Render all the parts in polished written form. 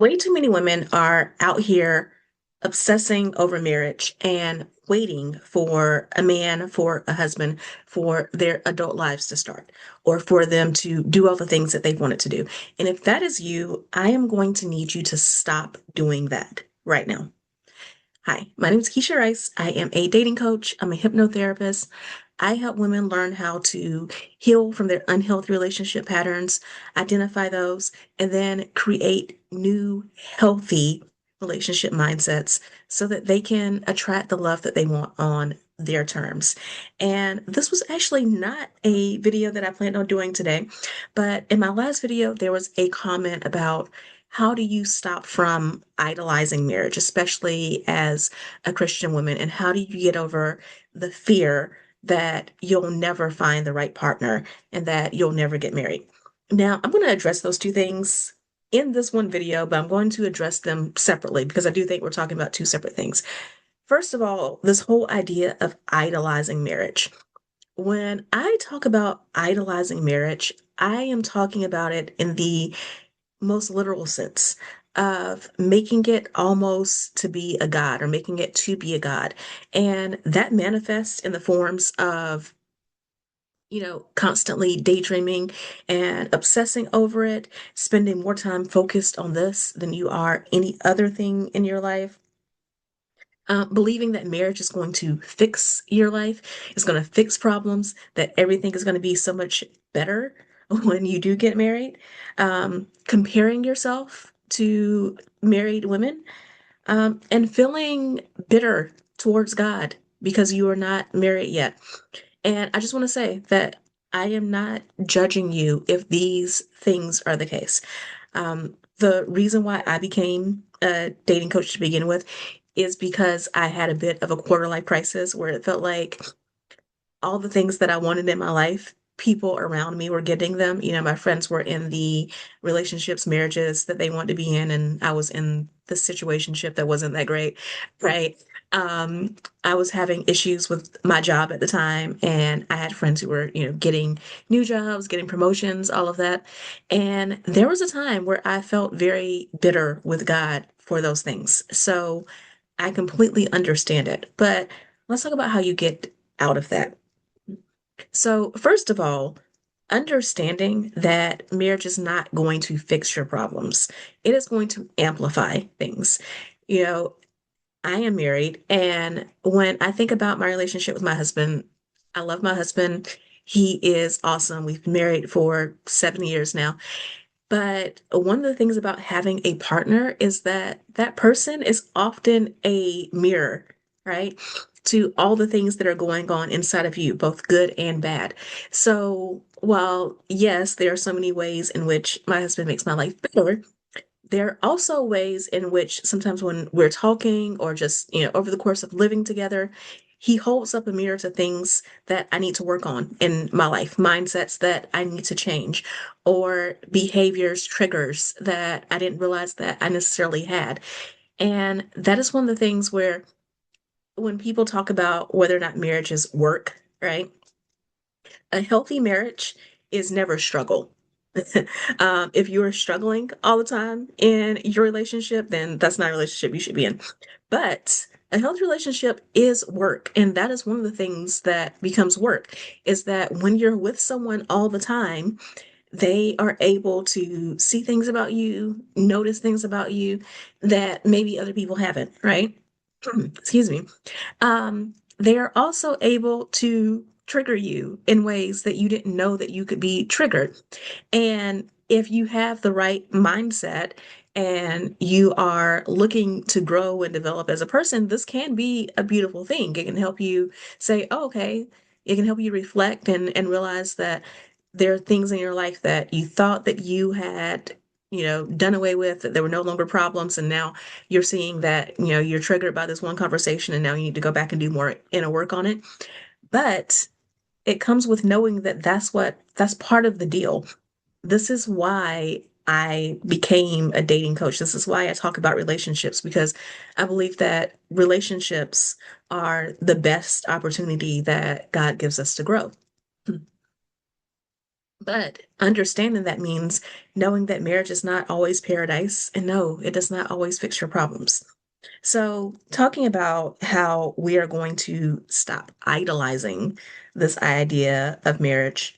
Way too many women are out here obsessing over marriage and waiting for a man, for a husband, for their adult lives to start, or for them to do all the things that they've wanted to do. And if that is you, I am going to need you to stop doing that right now. Hi, my name is Keisha Rice. I am a dating coach. I'm a hypnotherapist. I help women learn how to heal from their unhealthy relationship patterns, identify those, and then create new, healthy relationship mindsets so that they can attract the love that they want on their terms. And this was actually not a video that I planned on doing today, but in my last video, there was a comment about how do you stop from idolizing marriage, especially as a Christian woman, and how do you get over the fear that you'll never find the right partner and that you'll never get married? Now, I'm going to address those two things in this one video, but I'm going to address them separately because I do think we're talking about two separate things. First of all, this whole idea of idolizing marriage. When I talk about idolizing marriage, I am talking about it in the most literal sense of making it almost to be a god or making it to be a god. And that manifests in the forms of constantly daydreaming and obsessing over it, spending more time focused on this than you are any other thing in your life. Believing that marriage is going to fix your life, is going to fix problems, that everything is going to be so much better when you do get married. Comparing yourself to married women, and feeling bitter towards God because you are not married yet. And I just want to say that I am not judging you if these things are the case. The reason why I became a dating coach to begin with is because I had a bit of a quarter life crisis where it felt like all the things that I wanted in my life, people around me were getting them. My friends were in the relationships, marriages that they wanted to be in, and I was in the situationship that wasn't that great, right? I was having issues with my job at the time, and I had friends who were, getting new jobs, getting promotions, all of that. And there was a time where I felt very bitter with God for those things. So I completely understand it. But let's talk about how you get out of that. So, first of all, understanding that marriage is not going to fix your problems, it is going to amplify things. You know, I am married, and when I think about my relationship with my husband, I love my husband. He is awesome. We've been married for 7 years now. But one of the things about having a partner is that that person is often a mirror, right? To all the things that are going on inside of you, both good and bad. So while, yes, there are so many ways in which my husband makes my life better, there are also ways in which sometimes when we're talking or just, over the course of living together, he holds up a mirror to things that I need to work on in my life, mindsets that I need to change, or behaviors, triggers that I didn't realize that I necessarily had. And that is one of the things where when people talk about whether or not marriage is work, right? A healthy marriage is never struggle. If you're struggling all the time in your relationship, then that's not a relationship you should be in. But a healthy relationship is work. And that is one of the things that becomes work is that when you're with someone all the time, they are able to see things about you, notice things about you that maybe other people haven't, right? Excuse me. They are also able to trigger you in ways that you didn't know that you could be triggered. And if you have the right mindset and you are looking to grow and develop as a person, this can be a beautiful thing. It can help you say, oh, okay. It can help you reflect and realize that there are things in your life that you thought that you had, done away with, that there were no longer problems. And now you're seeing that, you're triggered by this one conversation and now you need to go back and do more inner work on it. But it comes with knowing that that's part of the deal. This is why I became a dating coach. This is why I talk about relationships because I believe that relationships are the best opportunity that God gives us to grow. But understanding that means knowing that marriage is not always paradise, and no, it does not always fix your problems. So, talking about how we are going to stop idolizing this idea of marriage,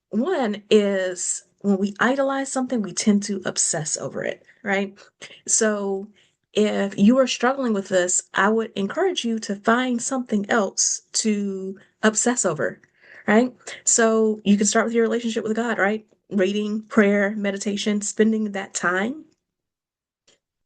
one is when we idolize something, we tend to obsess over it, right? So, if you are struggling with this, I would encourage you to find something else to obsess over, right? So, you can start with your relationship with God, right? Reading, prayer, meditation, spending that time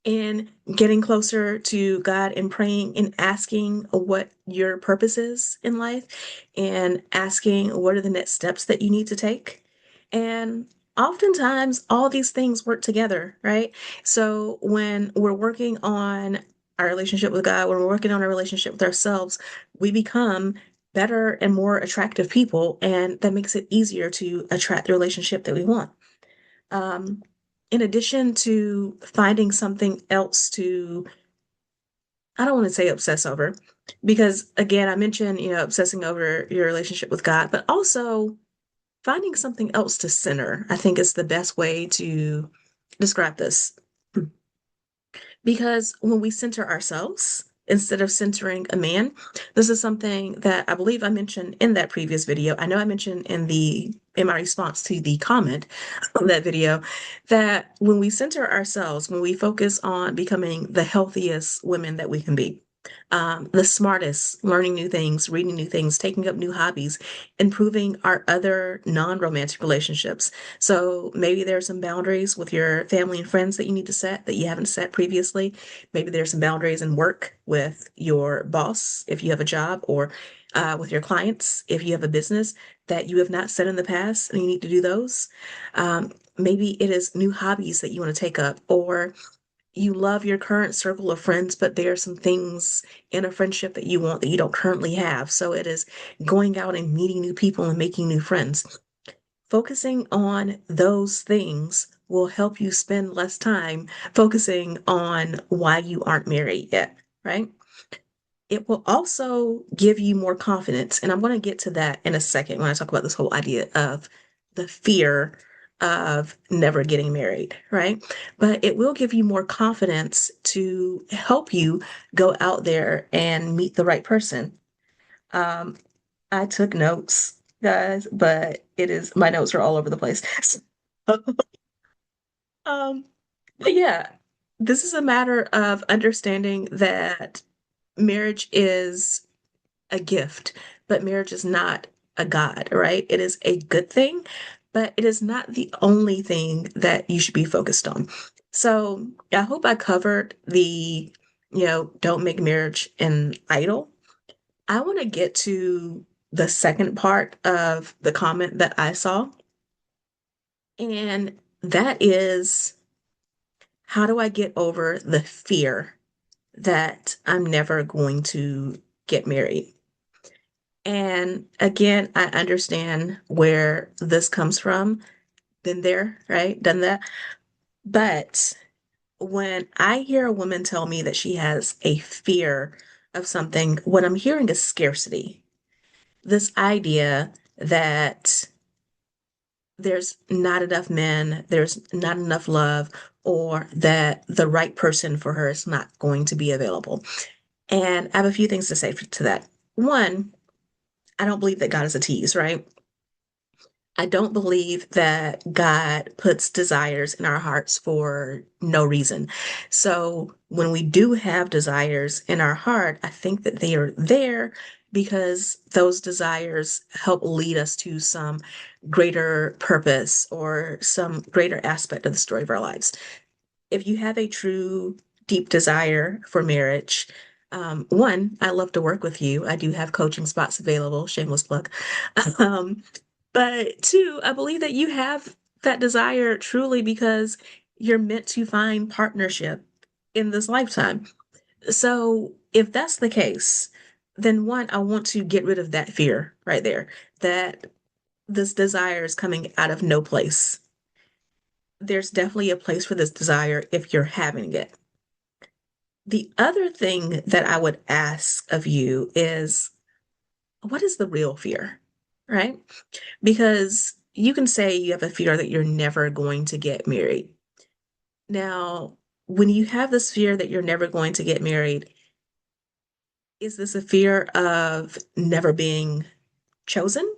in getting closer to God and praying and asking what your purpose is in life and asking what are the next steps that you need to take. And oftentimes, all these things work together, right? So when we're working on our relationship with God, when we're working on our relationship with ourselves, we become better and more attractive people, and that makes it easier to attract the relationship that we want. Um, in addition to finding something else to, I don't want to say obsess over, because again, I mentioned, obsessing over your relationship with God, but also finding something else to center, I think is the best way to describe this. Because when we center ourselves instead of centering a man, this is something that I believe I mentioned in that previous video. I know I mentioned in my response to the comment on that video that when we center ourselves, when we focus on becoming the healthiest women that we can be, the smartest, learning new things, reading new things, taking up new hobbies, improving our other non-romantic relationships. So maybe there's some boundaries with your family and friends that you need to set that you haven't set previously. Maybe there's some boundaries in work with your boss if you have a job, or with your clients if you have a business that you have not set in the past and you need to do those. Maybe it is new hobbies that you want to take up, or you love your current circle of friends, but there are some things in a friendship that you want that you don't currently have. So it is going out and meeting new people and making new friends. Focusing on those things will help you spend less time focusing on why you aren't married yet, right? It will also give you more confidence. And I'm going to get to that in a second when I talk about this whole idea of the fear of never getting married, right? But it will give you more confidence to help you go out there and meet the right person. Um, I took notes, guys, but my notes are all over the place. Um, but yeah, this is a matter of understanding that marriage is a gift, but marriage is not a God, right? It is a good thing, but it is not the only thing that you should be focused on. So I hope I covered don't make marriage an idol. I want to get to the second part of the comment that I saw, and that is, how do I get over the fear that I'm never going to get married? And again, I understand where this comes from. Been there, right? Done that. But when I hear a woman tell me that she has a fear of something, what I'm hearing is scarcity. This idea that there's not enough men, there's not enough love, or that the right person for her is not going to be available. And I have a few things to say to that. One, I don't believe that God is a tease, right? I don't believe that God puts desires in our hearts for no reason. So when we do have desires in our heart, I think that they are there because those desires help lead us to some greater purpose or some greater aspect of the story of our lives. If you have a true deep desire for marriage, one, I love to work with you. I do have coaching spots available, shameless plug. Um, but two, I believe that you have that desire truly because you're meant to find partnership in this lifetime. So if that's the case, then one, I want to get rid of that fear right there, that this desire is coming out of no place. There's definitely a place for this desire if you're having it. The other thing that I would ask of you is, what is the real fear? Right? Because you can say you have a fear that you're never going to get married. Now, when you have this fear that you're never going to get married, is this a fear of never being chosen?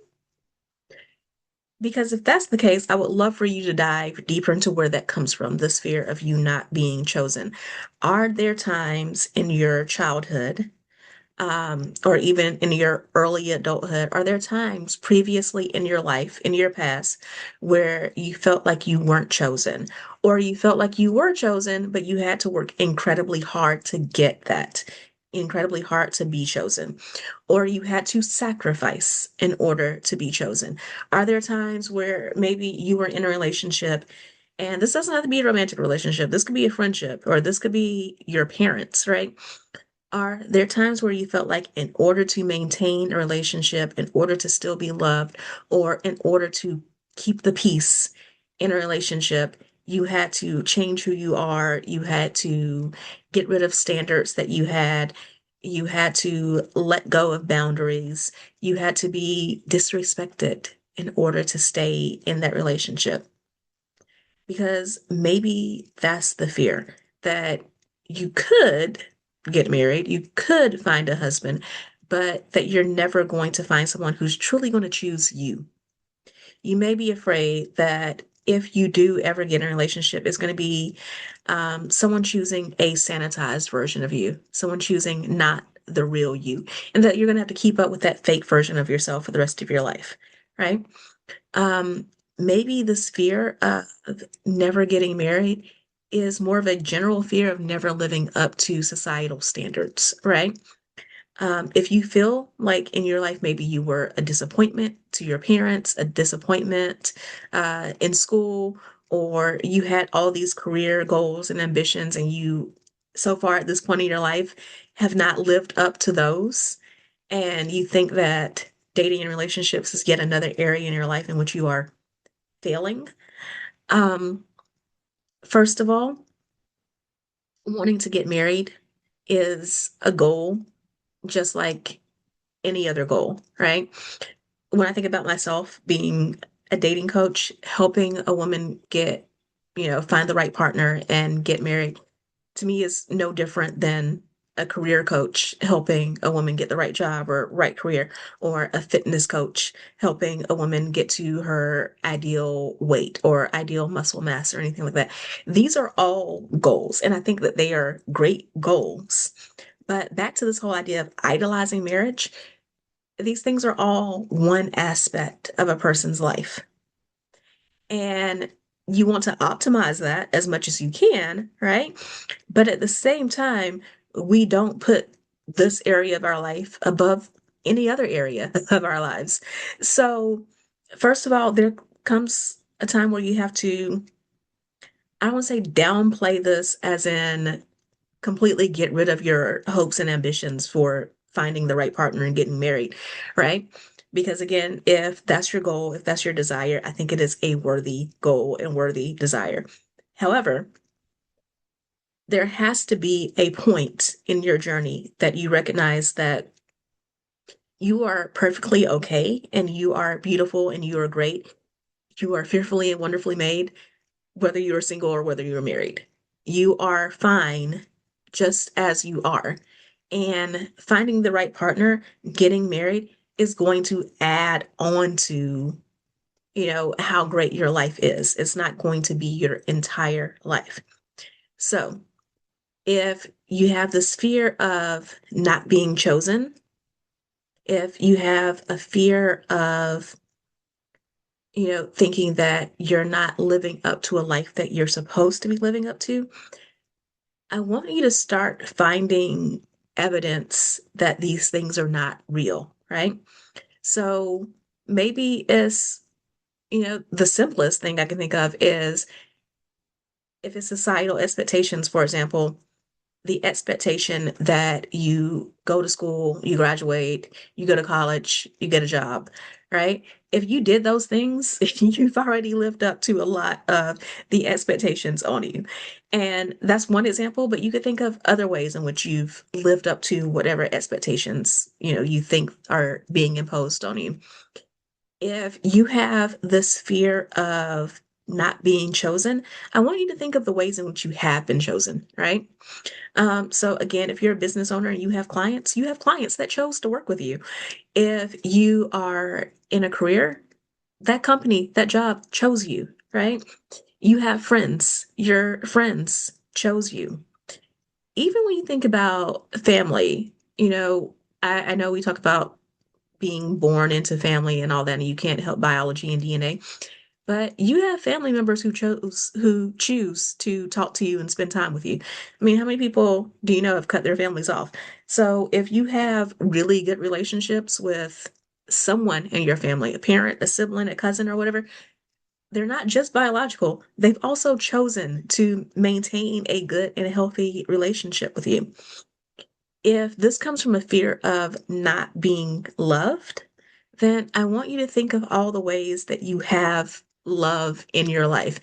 Because if that's the case, I would love for you to dive deeper into where that comes from, this fear of you not being chosen. Are there times in your childhood, or even in your early adulthood, are there times previously in your life, in your past, where you felt like you weren't chosen, or you felt like you were chosen, but you had to work incredibly hard to get that, incredibly hard to be chosen, or you had to sacrifice in order to be chosen? Are there times where maybe you were in a relationship, and this doesn't have to be a romantic relationship, this could be a friendship, or this could be your parents, right? Are there times where you felt like in order to maintain a relationship, in order to still be loved, or in order to keep the peace in a relationship, you had to change who you are, you had to get rid of standards that you had to let go of boundaries, you had to be disrespected in order to stay in that relationship? Because maybe that's the fear, that you could get married, you could find a husband, but that you're never going to find someone who's truly going to choose you. You may be afraid that if you do ever get in a relationship, it's going to be someone choosing a sanitized version of you, someone choosing not the real you, and that you're going to have to keep up with that fake version of yourself for the rest of your life, right? Um, Maybe this fear of never getting married is more of a general fear of never living up to societal standards, right? If you feel like in your life, maybe you were a disappointment to your parents, a disappointment in school, or you had all these career goals and ambitions, and you, so far at this point in your life, have not lived up to those, and you think that dating and relationships is yet another area in your life in which you are failing. Um, First of all, wanting to get married is a goal, just like any other goal, right? When I think about myself being a dating coach, helping a woman get, find the right partner and get married, to me is no different than a career coach helping a woman get the right job or right career, or a fitness coach helping a woman get to her ideal weight or ideal muscle mass or anything like that. These are all goals, and I think that they are great goals. But back to this whole idea of idolizing marriage, these things are all one aspect of a person's life. And you want to optimize that as much as you can, right? But at the same time, we don't put this area of our life above any other area of our lives. So, first of all, there comes a time where you have to, I don't want to say downplay this as in completely get rid of your hopes and ambitions for finding the right partner and getting married, right? Because again, if that's your goal, if that's your desire, I think it is a worthy goal and worthy desire. However, there has to be a point in your journey that you recognize that you are perfectly okay and you are beautiful and you are great. You are fearfully and wonderfully made, whether you're single or whether you're married. You are fine just as you are. And finding the right partner, getting married, is going to add on to, how great your life is. It's not going to be your entire life. So, if you have this fear of not being chosen, if you have a fear of, thinking that you're not living up to a life that you're supposed to be living up to, I want you to start finding evidence that these things are not real, right? So maybe it's, the simplest thing I can think of is if it's societal expectations, for example, the expectation that you go to school, you graduate, you go to college, you get a job, right? If you did those things, you've already lived up to a lot of the expectations on you. And that's one example, but you could think of other ways in which you've lived up to whatever expectations, you think are being imposed on you. If you have this fear of not being chosen, I want you to think of the ways in which you have been chosen, right? So again, if you're a business owner and you have clients that chose to work with you. If you are in a career, that company, that job chose you, right? You have friends, your friends chose you. Even when you think about family, I know we talk about being born into family and all that, and you can't help biology and DNA. But you have family members who choose to talk to you and spend time with you. I mean, how many people do you know have cut their families off? So if you have really good relationships with someone in your family, a parent, a sibling, a cousin, or whatever, they're not just biological. They've also chosen to maintain a good and healthy relationship with you. If this comes from a fear of not being loved, then I want you to think of all the ways that you have love in your life.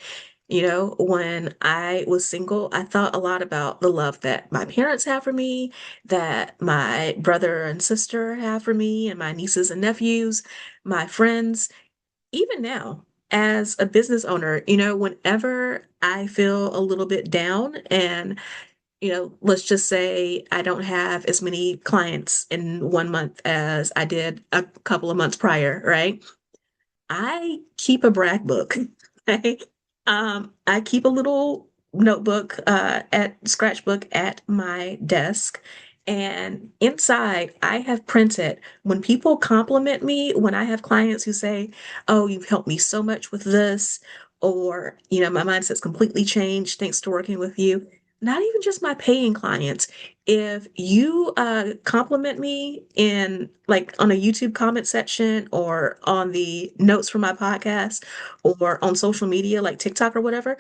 When I was single, I thought a lot about the love that my parents have for me, that my brother and sister have for me, and my nieces and nephews, my friends. Even now, as a business owner, whenever I feel a little bit down and let's just say I don't have as many clients in 1 month as I did a couple of months prior, right? I keep a brag book. Okay. I keep a little notebook, at scratchbook at my desk. And inside, I have printed when people compliment me, when I have clients who say, "Oh, you've helped me so much with this," or, my mindset's completely changed thanks to working with you. Not even just my paying clients. If you compliment me in like on a YouTube comment section or on the notes for my podcast or on social media like TikTok or whatever,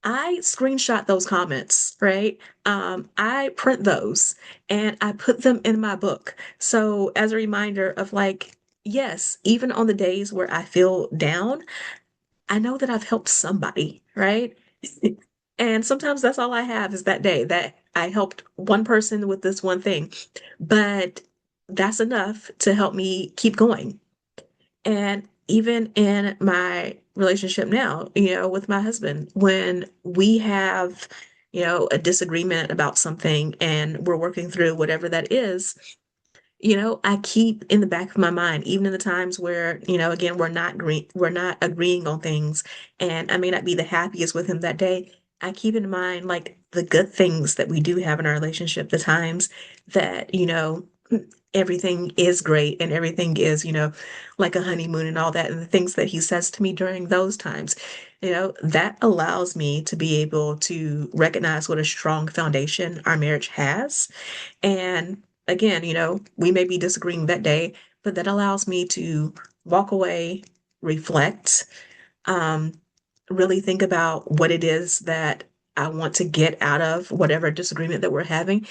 I screenshot those comments, right? I print those and I put them in my book. So as a reminder of like, yes, even on the days where I feel down, I know that I've helped somebody, right? And sometimes that's all I have is that day that I helped one person with this one thing. But that's enough to help me keep going. And even in my relationship now, with my husband, when we have, a disagreement about something and we're working through whatever that is, I keep in the back of my mind, even in the times where, again, we're not agreeing on things, and I may not be the happiest with him that day. I keep in mind like the good things that we do have in our relationship, the times that, everything is great and everything is, like a honeymoon and all that, and the things that he says to me during those times, that allows me to be able to recognize what a strong foundation our marriage has. And again, we may be disagreeing that day, but that allows me to walk away, reflect, um, really think about what it is that I want to get out of whatever disagreement that we're having,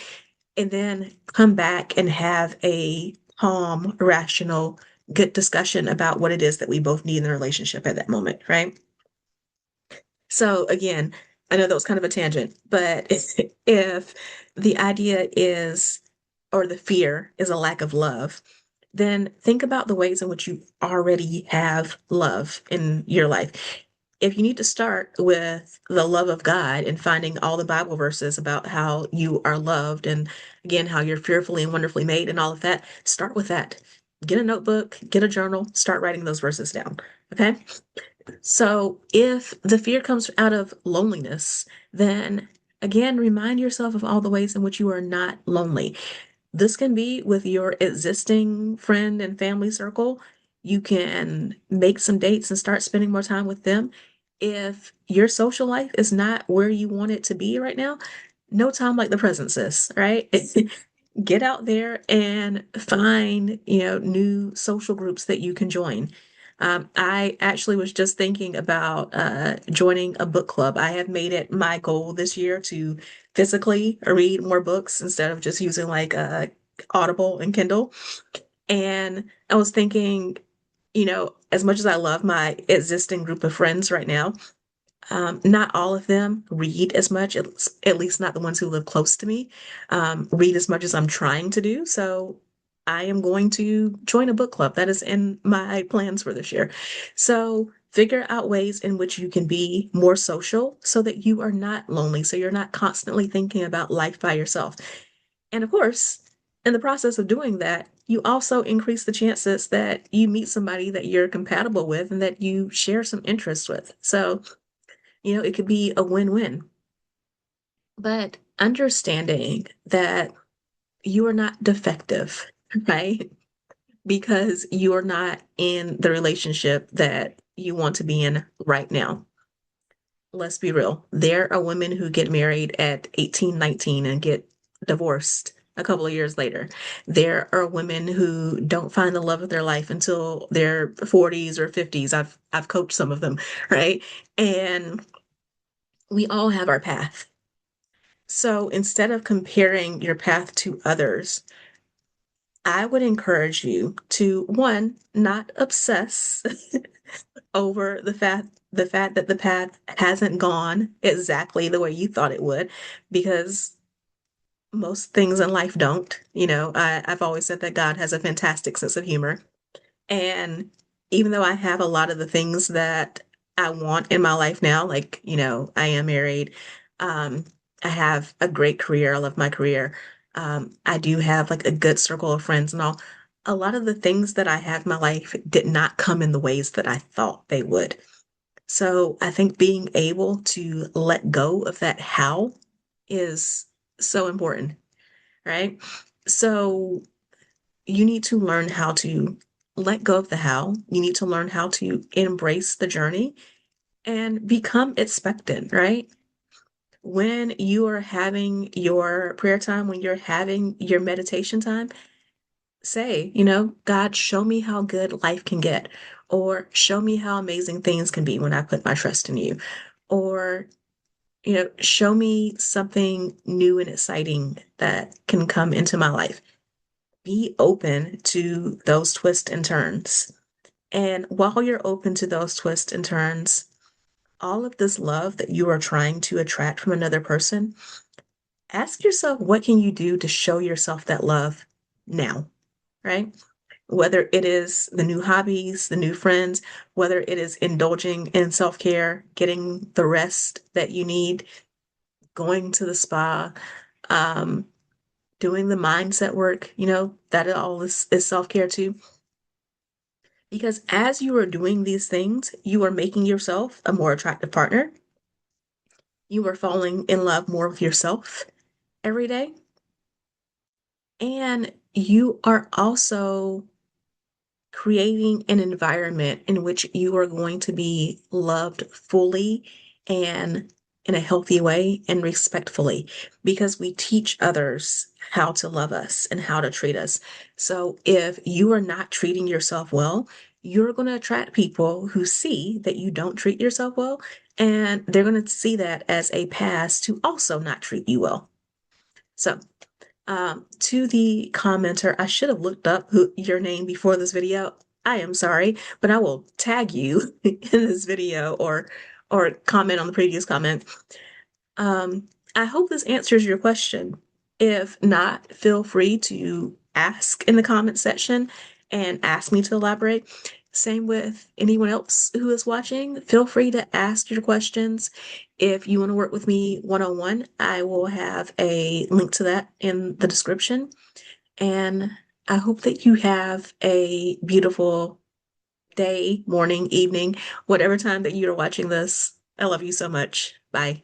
and then come back and have a calm, rational, good discussion about what it is that we both need in the relationship at that moment, right? So again, I know that was kind of a tangent, but if the idea is, or the fear is a lack of love, then think about the ways in which you already have love in your life. If you need to start with the love of God and finding all the Bible verses about how you are loved and again, how you're fearfully and wonderfully made and all of that, start with that. Get a notebook, get a journal, start writing those verses down. Okay. So if the fear comes out of loneliness, then again, remind yourself of all the ways in which you are not lonely. This can be with your existing friend and family circle. You can make some dates and start spending more time with them. If your social life is not where you want it to be right now, no time like the present, sis, right? Get out there and find, new social groups that you can join. I actually was just thinking about joining a book club. I have made it my goal this year to physically read more books instead of just using like Audible and Kindle. And I was thinking, as much as I love my existing group of friends right now, not all of them read as much, at least not the ones who live close to me, read as much as I'm trying to do. So I am going to join a book club. That is in my plans for this year. So figure out ways in which you can be more social so that you are not lonely, so you're not constantly thinking about life by yourself. And of course, in the process of doing that, you also increase the chances that you meet somebody that you're compatible with and that you share some interests with. So, it could be a win-win. But understanding that you are not defective, right? Because you're not in the relationship that you want to be in right now. Let's be real. There are women who get married at 18, 19 and get divorced a couple of years later. There are women who don't find the love of their life until their 40s or 50s. I've coached some of them, right? And we all have our path. So instead of comparing your path to others, I would encourage you to, one, not obsess over the fact that the path hasn't gone exactly the way you thought it would, because most things in life don't. I've always said that God has a fantastic sense of humor. And even though I have a lot of the things that I want in my life now, like, I am married, um, I have a great career, I love my career. I do have like a good circle of friends and all. A lot of the things that I have in my life did not come in the ways that I thought they would. So I think being able to let go of that how is so important, right? So you need to learn how to let go of the how. You need to learn how to embrace the journey and become expectant, right? When you are having your prayer time, when you're having your meditation time, say, God, show me how good life can get, or show me how amazing things can be when I put my trust in you, or, show me something new and exciting that can come into my life. Be open to those twists and turns. And while you're open to those twists and turns, all of this love that you are trying to attract from another person, ask yourself, what can you do to show yourself that love now, right? Whether it is the new hobbies, the new friends, whether it is indulging in self-care, getting the rest that you need, going to the spa, um, doing the mindset work, that all is self-care too. Because as you are doing these things, you are making yourself a more attractive partner. You are falling in love more with yourself every day. And you are also creating an environment in which you are going to be loved fully and in a healthy way and respectfully, because we teach others how to love us and how to treat us. So if you are not treating yourself well, you're going to attract people who see that you don't treat yourself well, and they're going to see that as a pass to also not treat you well. So to the commenter, I should have looked up your name before this video. I am sorry, but I will tag you in this video or comment on the previous comment. Um, I hope this answers your question. If not, feel free to ask in the comment section and ask me to elaborate. Same with anyone else who is watching. Feel free to ask your questions. If you want to work with me one-on-one, I will have a link to that in the description. And I hope that you have a beautiful day, morning, evening, whatever time that you are watching this. I love you so much. Bye.